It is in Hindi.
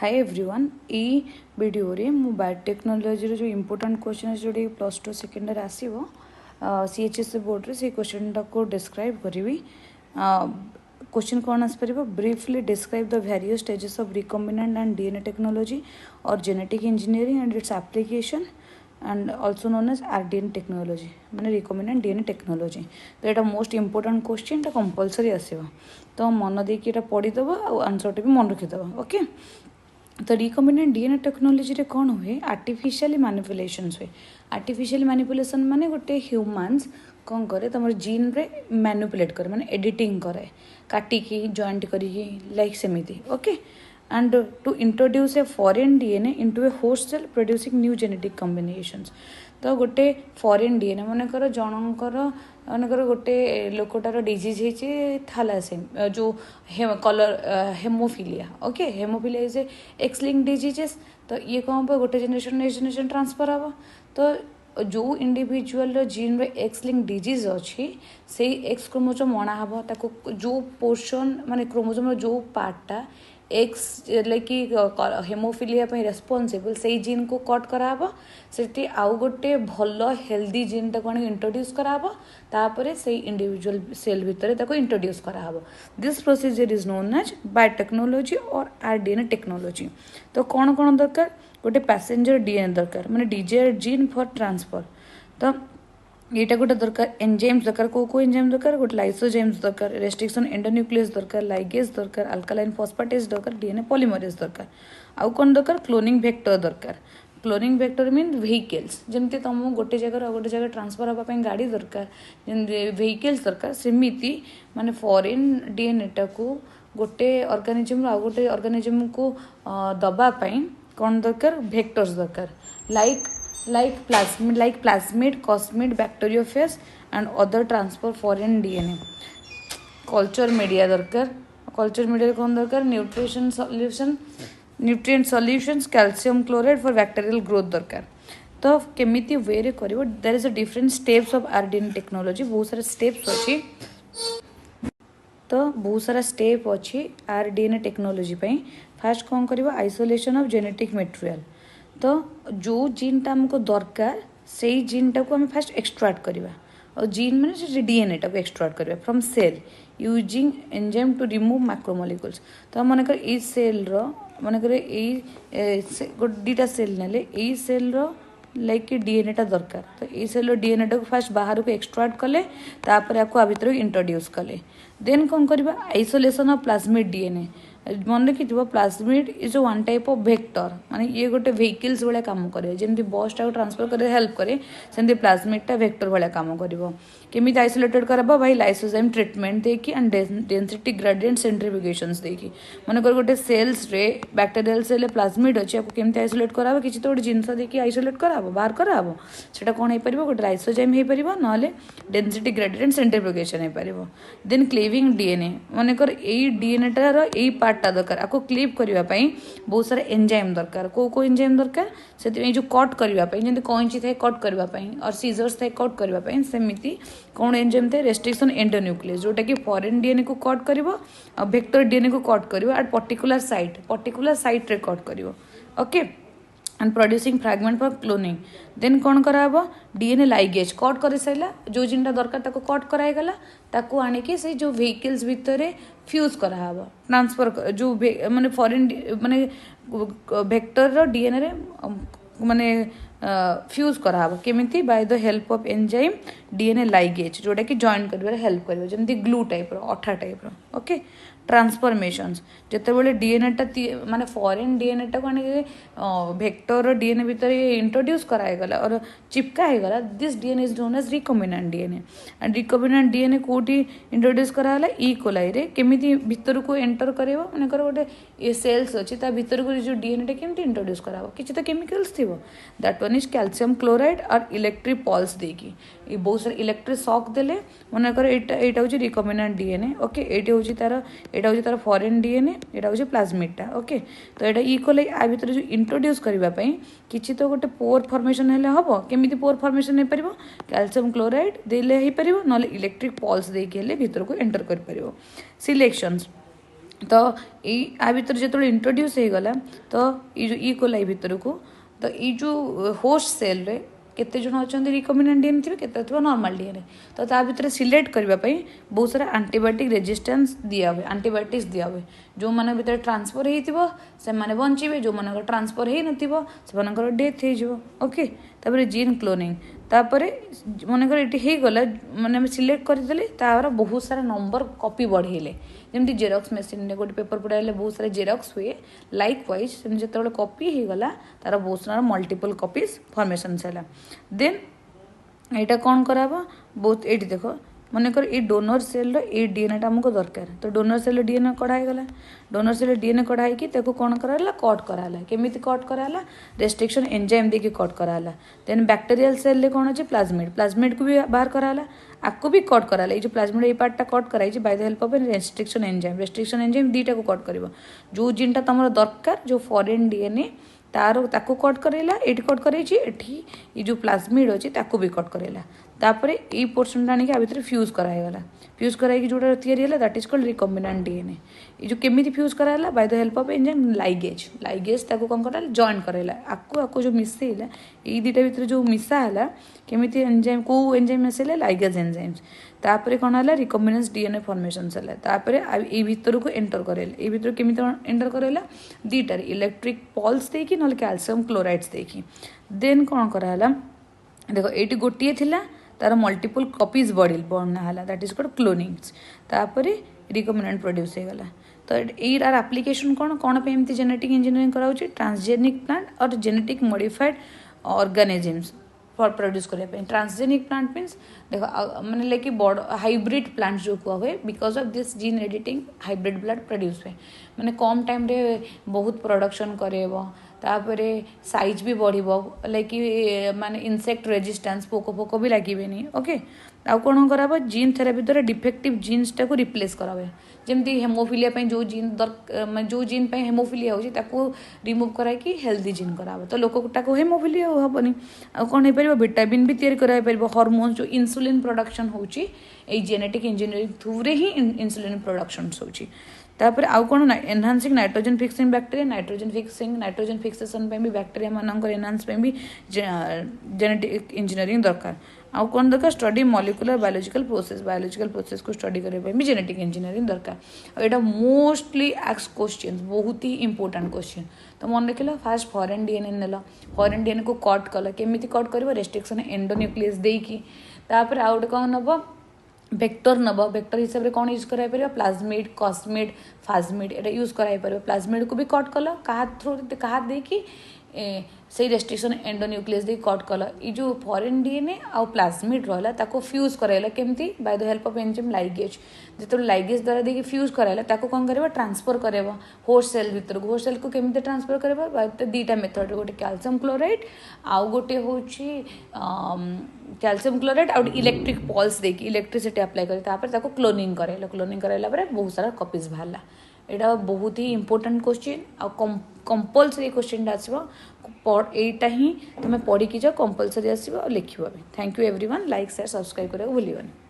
हाय एवरीवन ई वीडियो रे मु बायोटेक्नोलॉजी जो इंपोर्टेंट क्वेश्चन जोड़ी प्लस टू सेकेंड आसो सीएचएस बोर्ड रे से क्वेश्चन को डिस्क्राइब करी क्वेश्चन कौन आसपर briefly describe the various stages of recombinant and DNA technology और genetic engineering and its application and also known as RDN technology माने रिकॉम्बिनेंट डीएनए टेक्नोलॉजी। तो यहाँ मोस्ट इंपोर्टेंट क्वेश्चन कंपलसरी आसो तो मन देकी पढ़ीदेव आंसर भी मन रखीदेव ओके। तो रिकॉम्बिनेंट डीएनए टेक्नोलॉजी रे कौन हुए आर्टिफिशियली मैनिपुलेशंस हुए। आर्टिफिशियल मैनिपुलेशन माने गोटे ह्यूमन्स कौन करे तुम जीन रे मैनिपुलेट करे माने एडिटिंग करे काटिकी जॉइंट करिकी लाइक सेमिति okay and to introduce a foreign DNA into a host cell producing new genetic combinations। तो गोटे फॉरेन डीएनए मनकर जनकर मनकर गोटे लोकटार डिजीज होती थैलासेम जो colour haemophilia okay haemophilia is x link diseases. तो ये कौन पर गोटे जनरेशन नेक्स्ट जनरेशन ट्रांसफर हम तो जो इंडिविजुअल जीन रे एक्स लिंक डिजीज अच्छी से एक्स क्रोमोजोम अणा हम ताको जो पोर्शन माने क्रोमोजोम जो पार्टा एक्स लाइक हेमोफिलिया रेस्पॉन्सिबल से जीन को कट कराब से आउ गोटे भल हेल्दी जीन टाक इंट्रोड्यूस कराब तापर से इंडिविजुअल सेल भितर ताको इंट्रोड्यूस कराब। This procedure is known as biotechnology और आरडीएनए टेक्नोलॉजी। तो कौन कौन दरकार गोटे पैसेंजर डीएनए दरकार माने डिजायर जीन फॉर ट्रांसफर। तो ये गोटे दरकार एंजाइम्स दरकार को एंजाइम दरकार गोटे लाइसोजाइम्स दरकार रेस्ट्रिक्शन एंडोन्यूक्लियस दरकार लाइगेज दरकार अल्कालाइन फॉस्फेटेज दरकार डीएनए पॉलीमरेज दरकार आउ कौन दरकार क्लोनिंग वेक्टर दरकार। क्लोनिंग वेक्टर मीन व्हीकल्स जमती तुम गोटे जगह गोटे जगह ट्रांसफर हाँपाई गाड़ी दरकार व्हीकल्स दरकार सेमिति माने फॉरेन डीएनए टाको गोटे ऑर्गेनिज्म आउ गोटे ऑर्गेनिज्म को दबापाई कौन दरकार वेक्टर्स दरकार like plasmid, cosmid, bacteriophage and other transfer foreign DNA। culture media दरकार culture media कौन दरकार nutrient solutions calcium chloride for bacterial growth दरकार। तो केमिति वे रे करिवो there is a different steps of RDNA technology बहुत सारा स्टेप्स अच्छी। तो बहुत सारा स्टेप अच्छी आरडीएनए टेक्नोलॉजी फास्ट कौन करिवो आइसोलेशन ऑफ जेनेटिक मटेरियल। तो जो जीनटा आमको दरकार से जीनटा को आम फास्ट एक्सट्राक्ट करवा और जीन मैंने डीएनए टाक एक्सट्राक्ट करवा from cell using enzyme to remove macromolecules. तो मनकर ये सेल मनकर दुटा सेल नेले ये सेल लाइक डीएनए टा दरकार तो ये सेल डीएनए टाक फास्ट बाहर को एक्सट्राक्ट कले तापर आपको भितर इंट्रोड्यूस कले देन कौन करवा आइसोलेशन ऑफ प्लाज्मिड डीएनए। मन रखी plasmid is one type of vector माने ये गोटे व्हीकल्स भाया काम करे जमी बस टाक ट्रांसफर कर हेल्प करे सेमती प्लाज्मिडटा वेक्टर भाया काम करिवो। केमी आइसोलेटेड करबा भाई लाइसोजाइम ट्रीटमेंट देकी एंड डेंसिटी ग्रेडिएंट सेंट्रीफ्यूगेशंस देकी मनकर गोटे सेल्स रे बैक्टीरियल सेल प्लाज्मिड अच्छे आपको केमती आइसोलेट कराबो किछि तो गोटे जिनस देकी आइसोलेट कराबो बाहर कराबो सेटा कोन हे परिबो गोटे लाइसोजाइम हे परिबो नले डेंसिटी ग्रेडिएंट सेंट्रीफ्यूगेशन हे परिबो। देन क्लीविंग डीएनए मनकर एई डीएनए टार एई पार्टटा दरकार आपको क्लीव करने बहुत सारा एंजाइम दरकार को एंजाइम दरकार से जो कट करने जमी कैंची थे कट करने और सीजर्स थे कट करने सेमती कौन एंजाइम थे रेस्ट्रिक्शन एंडोन्यूक्लियस जोटा कि फॉरेन डीएनए को कट कर वेक्टर डीएनए को कट कर एट पर्टिकुलर साइट रे कट कर okay and producing fragment for cloning. Then कौन कराबो डीएनए लाइगेज कट कर सारा जो जिनटा दरकार ताको कट कराइगला ताको आनिकी से जो व्हीकल्स भितर फ्यूज कराहब ट्रांसफर जो माने फॉरेन माने वेक्टर डीएनए रे माने फ्यूज कराहब केमिति by the help of enzyme DNA ligase जोटा कि जॉइन कर हेल्प कर जमी ग्लू टाइप अठा टाइप ओके। ट्रांसफॉर्मेशंस जिते बड़े डीएनए टा माने फॉरेन डीएनए टा को वेक्टर डीएनए भीतर इंट्रोड्यूस कराइगला और चिपका होगला this DNA is known as recombinant DNA and recombinant DNA कोठी इंट्रोड्यूस कराला ई कोलाई रे केमिति भीतर को एंटर करबो माने कर गोटे ये सेल्स अछि ता भीतर को जो डीएनए टा केमिति इंट्रोड्यूस कराबो किछि तो केमिकल्स थिबो that one is calcium chloride और इलेक्ट्रिक पल्स देकी ये बहुत सारे इलेक्ट्रिक शॉक देले मन कर एटा होची रिकॉम्बिनेंट डीएनए ओके एटी होची तार फॉरेन डीएनए एटा होची प्लाज्मिडटा ओके। तो एटा ई कोले आ भीतर जो इंट्रोड्यूस करबा पई किछि तो गोटे पोर फॉर्मेशन हेले हबो केमिति पोर फॉर्मेशन हे परिबो कैल्शियम क्लोराइड देले हे परिबो नले इलेक्ट्रिक पल्स देकी हेले भीतर को एंटर कर परिबो। सिलेक्शंस तो या भितर जो इंट्रोड्यूस हो गला तो ये जो इकोलाई भितर को तो ये जो होस्ट सेल रे केते जन अच्छा रिकमेंडेड डीएनए थे केते नॉर्मल डीएनए तो ता भितर सिलेक्ट करने बहुत सारा आंटीबायोटिक रेजिस्टेंस दिया हुए आंटीबायोटिक्स दिया हुए जो मान भर ट्रांसफर से माने बचे जो मान ट्रांसफर हो से डेथ हो ओके तापर जीन क्लोनिंग तापर मनकर ये गला मैंने सिलेक्ट करदे तार बहुत सारा नंबर कॉपी बढ़ेले जमी जेरक्स मेसीन गोटे पेपर पढ़ाइले बहुत सारा जेरक्स हुए लाइक वाइज जो कॉपी हो गला तार बहुत सारा मल्टीपल कॉपीज फॉर्मेशन है देन यहाँ कौन कराबा बहुत ये देख मनकर ये डोनर सेल रे डीएनए आमको दरकार तो डोनर सेल डीएनए कढ़ाई गला डोनर सेल डीएनए कढ़ाई कौन कराला कट कराला केमी कट कराला रेस्ट्रिक्शन एंजाइम देखिए कट कराला देन बैक्टेरियल सेल रे कौन अच्छे प्लाज्मिड प्लाज्मिड को भी बाहर कराला आपको भी कट कराला ये जो प्लाज्मिड ये पार्टा कट कराई by the help of restriction enzyme दीटा को कट कर जो जीनटा तुम दरकार जो फॉरेन डीएनए तार ताको कट करेला एटी कट करेची एठी ये जो प्लाज्मिड अच्छी ताको भी कट करेला तापर ये पोर्सन आनिक आ भितर फ्यूज कराइगला फ्यूज कराई जोटा तैयारी है that is called recombinant DNA ये जो केमी फ्यूज कराला bye the help of enzyme ligase ligase ताको कौन कराला जॉइन कराइला आपको जो मिसेला ये दुटा भितर जो मिसा है केमी एंजाइम को एंजाइम मिसेले लाइगेज एंजाइम्स तापर कौन है रिकम्बिनेंस डीएनए फॉर्मेशन है तापर ये भितर को एंटर कराइला ये भितर केमी एंटर कराइला दुटार इलेक्ट्रिक पल्स देकी ना कैल्शियम क्लोराइड्स देकी देन कौन कराला देखो ये गोटे थिला तार मल्टीपल कॉपीज बढ़ना दैट इज कॉल्ड क्लोनिंग्स तापर रिकम्बिनेंट प्रोड्यूस हो गला तो यार एप्लिकेशन कौन कौन पे एमती जेनेटिक इंजीनियरिंग कराउछि ट्रांसजेनिक प्लांट और genetic modified organisms for produce करने ट्रांसजेनिक प्लांट मीन्स देखो मैंने लाइक बड़ हाइब्रिड प्लांट जो कह हुए because of this gene editing hybrid blood produce हुए मैंने कम टाइम रे बहुत प्रोडक्शन करेब तापर साइज भी बढ़ लाइक माने इनसेक्ट रेजिस्टेंस पोक फोक भी लगे ओके आउ कौन कराब जीन थेरापी द्वारा डिफेक्टिव जीन्स टाक रिप्लेस करावे जमी हेमोफिलिया जो जीन जो जीन हेमोफिलिया हो रिमूव कराई हेल्दी जीन कराब तो लोकटा हेमोफिलिया हेनी आ कौन हो पार विटामिन भी तैयारी कर हॉर्मोन्स जो इंसुलिन प्रोडक्शन होची जेनेटिक इंजीनियरिंग थ्रू रे ही इंसुलिन प्रोडक्शन होची तापर आउ कौन enhancing nitrogen fixing bacteria nitrogen fixation भी बैक्टेरिया मान एनहांस भी जेनेटिक इंजीनियरिंग दरकार आउ कौन दरकार स्टडी मॉलिक्यूलर बायोलॉजिकल प्रोसेस को स्टडी करने भी जेनेटिक इंजीनियरिंग दरकार और यहाँ मोस्टली आस्क क्वेश्चन बहुत ही इंपोर्टेंट क्वेश्चन तो मन रख fast foreign DNA nail foreign DNA को कट कल केमी कट कर रेस्ट्रिक्शन एंडोन्यूक्लियस देकी तापर आउ गोटे कौन नब वेक्टर नब वेक्टर हिसाब से कौन यूज कर प्लाज्मिड कॉस्मिड फाज्मिड ये यूज कर प्लाज्मिड को भी कट कल क्या थ्रू क्या देकी से रेस्ट्रिक्शन एंडोन्यूक्लियस दे कट कल ये जो फॉरेन डीएनए आउ प्लाज्मिड रहा ताको फ्यूज कराइला केमती bye the help of enzyme ligase जो लाइगेज द्वारा देखिए फ्यूज कराइला ताको कौन कर ट्रांसफर कर होस्ट सेल भितर होस्ट सेल को केमती ट्रांसफर कर दुटा मेथड गोटे कैल्शियम क्लोराइड आउ गोटे हूँ कैल्शियम क्लोराइड आउ इलेक्ट्रिक पल्स देकी इलेक्ट्रिसिटी अप्लाई कर क्लोनिंग कराइला बहुत सारा कॉपीज बाहर यहाँ बहुत ही इंपोर्टेंट क्वेश्चन आ कंपलसरी क्वेश्चन आसो यहाँ ही तुम पढ़ी जाओ कंपलसरी आसो लिखा भी thank you everyone like share subscribe करा भूलियोनी।